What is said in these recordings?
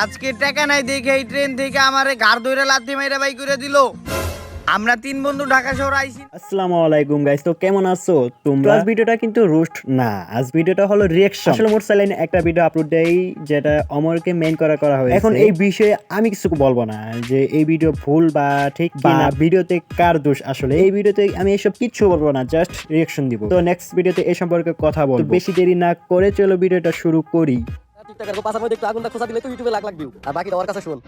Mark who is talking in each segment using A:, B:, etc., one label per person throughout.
A: আজকে টাকা নাই দেখে এই ট্রেন থেকে আমারে ঘাড় ধরে লাথি মাইরা বাই করে দিল। আমরা তিন বন্ধু ঢাকা শহর আইছি।
B: আসসালামু আলাইকুম গাইস, তো কেমন আছো তোমরা? আজ ভিডিওটা কিন্তু রোস্ট না, আজ ভিডিওটা হলো রিঅ্যাকশন। আসলে মোট সাইলেন একটা ভিডিও আপলোড দেই যেটা অমরকে মেইন করা হয়েছে। এখন এই বিষয়ে আমি কিছু বলবো না যে এই ভিডিও ভুল বা ঠিক বা ভিডিওতে কার দোষ। আসলে এই ভিডিওতে আমি এসব কিছু বলবো না, জাস্ট রিঅ্যাকশন দিব। তো নেক্সট ভিডিওতে এই সম্পর্কে কথা বলবো। বেশি দেরি না করে চলো ভিডিওটা শুরু করি।
C: টিকটকের পাশার মধ্যে একটু আগুনটা খোঁচা দিলে তো ইউটিউবে লাখ লাখ ভিউ, আর বাকিটা ওর কাছে শুন।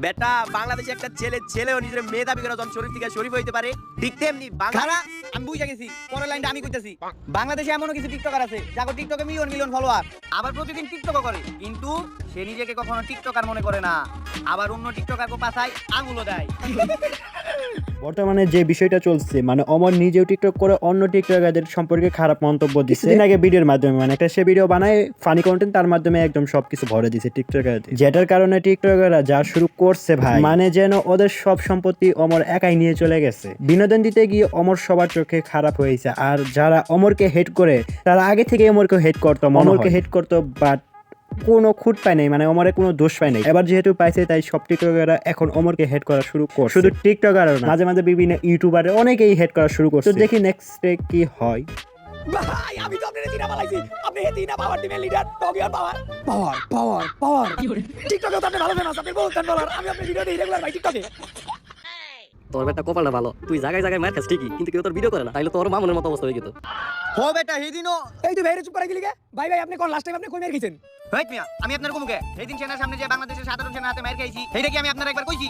D: বেটা বাংলাদেশে একটা ছেলেও নিজের মেয়ে দাবি করে যখন শরীফ থেকে শরীফ হইতে পারে, ঠিক তেমনি
A: খারা আমি বুঝা গেছি, পরের লাইনটা আমি কইতাছি। বাংলাদেশে এমনও কিছু টিকটকার আছে যাকে টিকটকে মিলিয়ন মিলিয়ন ফলোয়ার, আবার প্রতিদিন টিকটকও করে, কিন্তু সে নিজেকে কখনো টিকটকার মনে করে না, আবার অন্য টিকটকারকে পাছায় আঙুলও দেয়।
B: বর্তমানে যে বিষয়টা চলছে, মানে অমর নিজেও টিকটক করে অন্য টিকটকারদের সম্পর্কে খারাপ মন্তব্য দিচ্ছে। কিছুদিন আগে ভিডিওর মাধ্যমে মানে একটা সে ভিডিও বানায় ফানি কন্টেন্ট, তার মাধ্যমে একদম সবকিছু ভরে দিছে টিকটকারদের, যেটার কারণে টিকটকাররা যা শুরু করছে ভাই, মানে যেন ওদের সব সম্পত্তি অমর একাই নিয়ে চলে গেছে। বিনোদন দিতে গিয়ে অমর সবার চোখে খারাপ হয়েছে। আর যারা অমরকে হেট করে তারা আগে থেকে অমরকে হেট করতো, অমরকে হেট করতো, বাট কোনো খুঁত পায় নাই, মানে অমরের কোনো দোষ পায় নাই। এবার যেহেতু পাইছে তাই সব টিকটকাররা এখন অমরকে হেড করা শুরু করছে। শুধু টিকটকার না, মাঝে মাঝে বিভিন্ন ইউটিউবারে অনেকেই হেড করা শুরু করছে। তো দেখি নেক্সট ডে কি হয়।
C: ভাই আমি তো আপনাদের চিনা বানাইছি, আপনি এই তিনা পাওয়ার টিমের লিডার, টগিয়ার পাওয়ার পাওয়ার পাওয়ার পাওয়ার টিকটকে তো আপনি ভালো ফেমাস, আপনি বহুত বলার। আমি আপনার ভিডিও দেই রেগুলার ভাই টিকটকে। তোর বেটা কপালটা ভালো, তুই জায়গায় জায়গায় মার খাস ঠিকই, কিন্তু কেউ তোর ভিডিও করে না, তাইলে তোর মামুনের মতো অবস্থা হয়ে যেত।
A: হো বেটা হেদিনও
C: এই তুই ভাইরে চুপ করে গেলি কে? ভাই ভাই আপনি কোন লাস্ট টাইম আপনি কই মেরে গেছেন?
A: হেট মিয়া, আমি আপনার কমুকে সেদিন সেনার সামনে যে বাংলাদেশের সাধারণ সেনার হাতে মার খাইছি, সেইটা কি আমি আপনার একবার কইছি?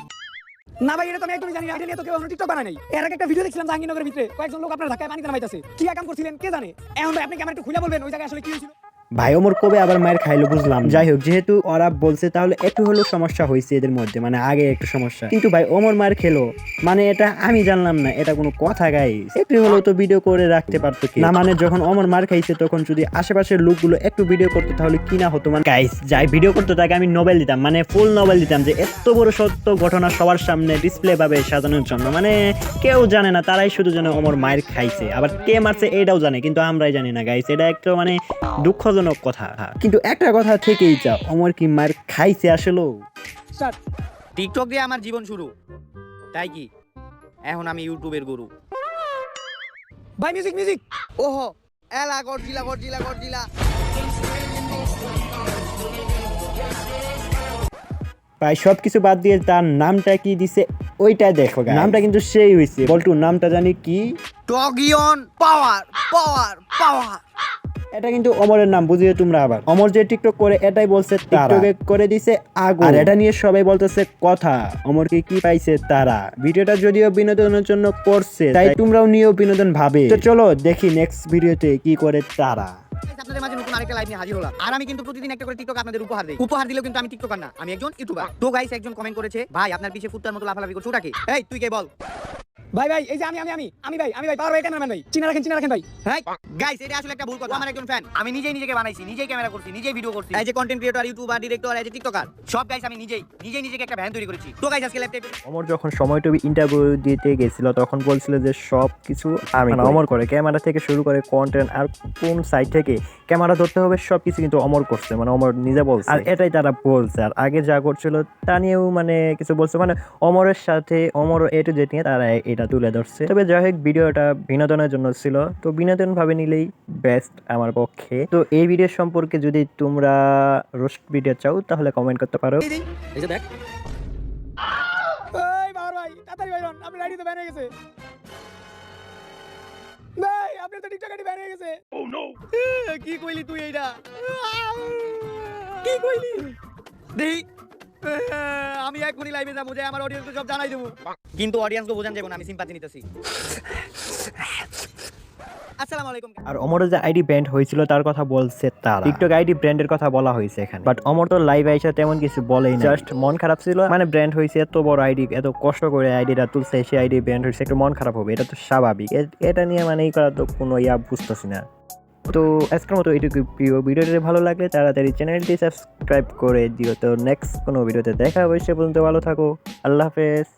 C: না ভাই এটা তো আমি একদমই জানি না, এটা নিয়ে তো কেউ এখনো টিকটক বানায় নাই। এর আগে একটা ভিডিও দেখছিলাম জাহাঙ্গীরনগরের ভিতরে কয়েকজন লোক আপনার ধাক্কায় পানিতে নামাইতাছে, কি কাম করছিলেন কে জানে। এখন ভাই আপনি কি আমার একটু খুলে বলবেন ওই জায়গায় আসলে কি হয়েছিল?
B: ভাই ওমর কবে আবার মায়ের খাইলো বুঝলাম। যাই হোক, যেহেতু ওরা বলছে তাহলে একটু হলেও সমস্যা হয়েছে এদের মধ্যে, মানে আগে একটু সমস্যা, কিন্তু ভাই ওমর মার খেলো মানে এটা আমি জানলাম না, এটা কোনো কথা গাইস। একটু হলেও তো ভিডিও করে রাখতে পারতো কি না, মানে যখন ওমর মার খাইছে তখন যদি আশেপাশের লোকগুলো একটু ভিডিও করতো তাহলে কি না হতো। মানে গাইস যাই ভিডিও করতো তাকে আমি নোবেল দিতাম, মানে ফুল নোবেল দিতাম, যে এত বড় সত্য ঘটনা সবার সামনে ডিসপ্লে ভাবে সাজানোর জন্য। মানে কেউ জানে না, তারাই শুধু জানে ওমর মায়ের খাইছে, আবার কে মারছে এটাও জানে, কিন্তু আমরাই জানি না গাইস। এটা একটা মানে দুঃখজনক কথা। কিন্তু একটা কথা থেকেই যা, অমর কি মার খাইছে আসলে?
C: স্টার্ট।
A: টিকটক দিয়ে আমার জীবন শুরু, তাই কি এখন আমি ইউটিউবের গুরু।
C: ভাই মিউজিক মিউজিক।
A: ওহো এলা গরজিলা গরজিলা গরজিলা।
B: ভাই সবকিছু বাদ দিয়ে তার নামটা কি দিছে ওইটা দেখো, নামটা কিন্তু সেই হইছে। বলটু নামটা জানি কি,
A: টগিয়ন পাওয়ার পাওয়ার পাওয়ার।
B: এটা কিন্তু অমরের নাম, বুঝিয়ে তোমরা। আবার অমর যে টিকটক করে এটাই বলছে টিকটকে করে দিছে আগুন, আর এটা নিয়ে সবাই বলতেছে কথা অমরকে কি পাইছে তারা। ভিডিওটা যদিও বিনোদনের জন্য করছে, তাই তোমরাও নিয়েও বিনোদন ভাবে। তো চলো দেখি নেক্সট ভিডিওতে কি করে তারা।
A: আপনাদের মাঝে নতুন আরেকটা লাইভ নিয়ে হাজির হলাম, আর আমি কিন্তু প্রতিদিন একটা করে টিকটক আপনাদের উপহার দেই। উপহার দিলেও কিন্তু আমি টিকটকার না, আমি একজন ইউটিউবার। তো গাইস একজন কমেন্ট করেছে, ভাই আপনার পিছে কুত্তার মতো লাফালাফি করছো ওটাকে? এই তুই কে বল?
C: ভাই ভাই এই যে আমি ভাই পাওয়ার ভাই ক্যামেরাম্যান ভাই, চিনা রাখেন ভাই।
A: হ্যাঁ গাইস এটা আসলে একটা ভুল কথা। আমার একজন ফ্যান, আমি নিজেই নিজেকে বানাইছি, নিজেই ক্যামেরা করছি, নিজেই ভিডিও করছি। এই যে কন্টেন্ট ক্রিয়েটর, ইউটিউবার, ডিরেক্টর, এই যে টিকটকার, সব গাইস আমি নিজেই নিজেকে একটা ভ্যান তৈরি করেছি। তো গাইস আজকে ল্যাপটপে
B: অমর যখন সময় টিভি ইন্টারভিউ দিতে গেছিল তখন বলছিল যে সব কিছু আমি অমর করে, ক্যামেরা থেকে শুরু করে কন্টেন্ট আর কোন সাইড থেকে ক্যামেরা ধরতে হবে সবকিছু কিন্তু অমর করছে, মানে অমর নিজে বলছে। আর এটাই তারা বলছে, আর আগে যা করছিল তা নিয়েও মানে কিছু বলছে, মানে অমরের সাথে অমর এ টু জেড নিয়ে তারা এটা তুলে ধরছে। তবে যাই হোক ভিডিওটা বিনোদনের জন্য ছিল, তো বিনোদন ভাবে নিলেই বেস্ট আমার পক্ষে। তো এই ভিডিও সম্পর্কে যদি তোমরা রোস্ট ভিডিও চাও তাহলে কমেন্ট করতে পারো।
C: এই যে দেখ এই পাওয়ার ভাই তাড়াতাড়ি ভাই রন, আপনি রাইডি তো ব্যান হয়ে গেছে ভাই, আপনি তো টিকটক আইডি ব্যান হয়ে গেছে। ও নো
A: কি কইলি তুই এইটা? কি কইলি? দেই আমি এখনই লাইভে যাবো, যে আমার অডিয়েন্সকে সব জানাই দেবো, কিন্তু অডিয়েন্সকে বোঝান যাবো না আমি সিম্পাথি নিতেছি। আসসালামু আলাইকুম।
B: আর অমরের যে আইডি ব্র্যান্ড হয়েছিল তার কথা বলছে তারা, টিকটক আইডি ব্র্যান্ডের কথা বলা হয়েছে এখানে, বাট অমর তো লাইভ আইসা তেমন কিছু বলেই না, জাস্ট মন খারাপ ছিল। মানে ব্র্যান্ড হয়েছে, এত বড় আইডি, এত কষ্ট করে আইডিটা তুলছে, সেই আইডি ব্র্যান্ড হয়েছে, একটু মন খারাপ হবে, এটা তো স্বাভাবিক। এটা নিয়ে মানে এই করা তো কোনো বুঝতেছি না। তো আজকের মতো এইটুকু প্রিয়। ভিডিওটি ভালো লাগলে তাড়াতাড়ি চ্যানেলটি সাবস্ক্রাইব করে দিও। তো নেক্সট কোনো ভিডিওতে দেখা হবে, সে পর্যন্ত ভালো থাকো, আল্লাহ হাফেজ।